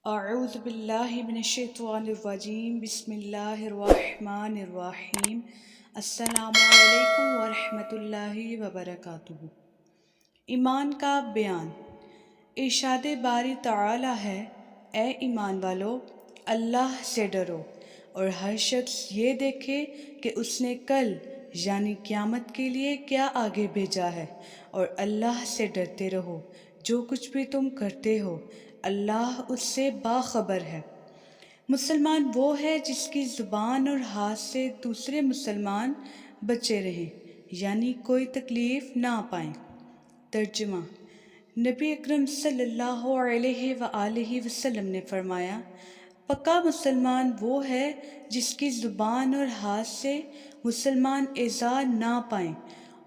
اعوذ باللہ من الشیطان الرجیم بسم اللہ الرحمن الرحیم السلام علیکم ورحمۃ اللہ وبرکاتہ۔ ایمان کا بیان۔ ارشاد باری تعالی ہے، اے ایمان والو، اللہ سے ڈرو اور ہر شخص یہ دیکھے کہ اس نے کل یعنی قیامت کے لیے کیا آگے بھیجا ہے، اور اللہ سے ڈرتے رہو، جو کچھ بھی تم کرتے ہو اللہ اس سے باخبر ہے۔ مسلمان وہ ہے جس کی زبان اور ہاتھ سے دوسرے مسلمان بچے رہیں، یعنی کوئی تکلیف نہ پائیں۔ ترجمہ: نبی اکرم صلی اللہ علیہ وآلہ وسلم نے فرمایا، پکا مسلمان وہ ہے جس کی زبان اور ہاتھ سے مسلمان ایذا نہ پائیں،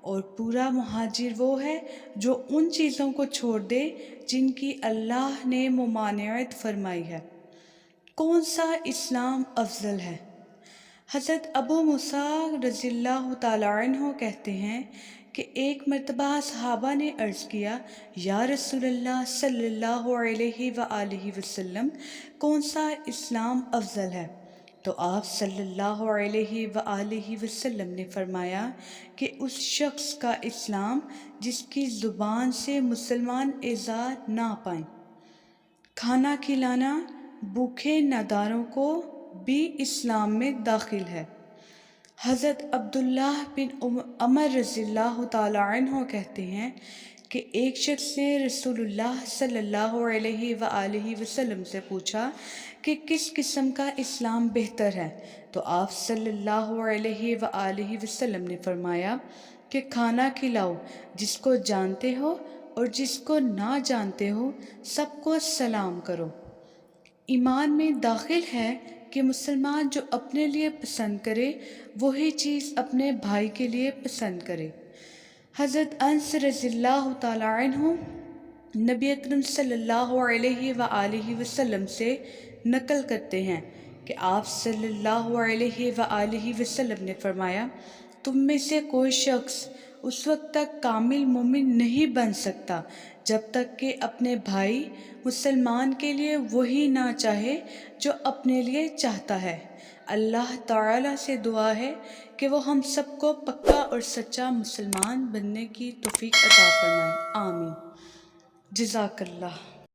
اور پورا مہاجر وہ ہے جو ان چیزوں کو چھوڑ دے جن کی اللہ نے ممانعت فرمائی ہے۔ کون سا اسلام افضل ہے؟ حضرت ابو موسیٰ رضی اللہ تعالیٰ عنہ کہتے ہیں کہ ایک مرتبہ صحابہ نے عرض کیا، یا رسول اللہ صلی اللہ علیہ وآلہ وسلم، کون سا اسلام افضل ہے؟ تو آپ صلی اللہ علیہ وآلہ وسلم نے فرمایا کہ اس شخص کا اسلام جس کی زبان سے مسلمان ایذا نہ پائیں۔ کھانا کھلانا بھوکے ناداروں کو بھی اسلام میں داخل ہے۔ حضرت عبداللہ بن عمر رضی اللہ تعالیٰ عنہ کہتے ہیں کہ ایک شخص نے رسول اللہ صلی اللہ علیہ وآلہ وسلم سے پوچھا کہ کس قسم کا اسلام بہتر ہے؟ تو آپ صلی اللہ علیہ وآلہ وسلم نے فرمایا کہ کھانا کھلاؤ، جس کو جانتے ہو اور جس کو نہ جانتے ہو سب کو سلام کرو۔ ایمان میں داخل ہے کہ مسلمان جو اپنے لیے پسند کرے وہی چیز اپنے بھائی کے لیے پسند کرے۔ حضرت انس رضی اللہ تعالیٰ عنہ نبی اکرم صلی اللہ علیہ وآلہ وسلم سے نقل کرتے ہیں کہ آپ صلی اللہ علیہ وآلہ وسلم نے فرمایا، تم میں سے کوئی شخص اس وقت تک کامل مومن نہیں بن سکتا جب تک کہ اپنے بھائی مسلمان کے لیے وہی نہ چاہے جو اپنے لیے چاہتا ہے۔ اللہ تعالیٰ سے دعا ہے کہ وہ ہم سب کو پکا اور سچا مسلمان بننے کی توفیق عطا فرمائے، آمین۔ جزاک اللہ۔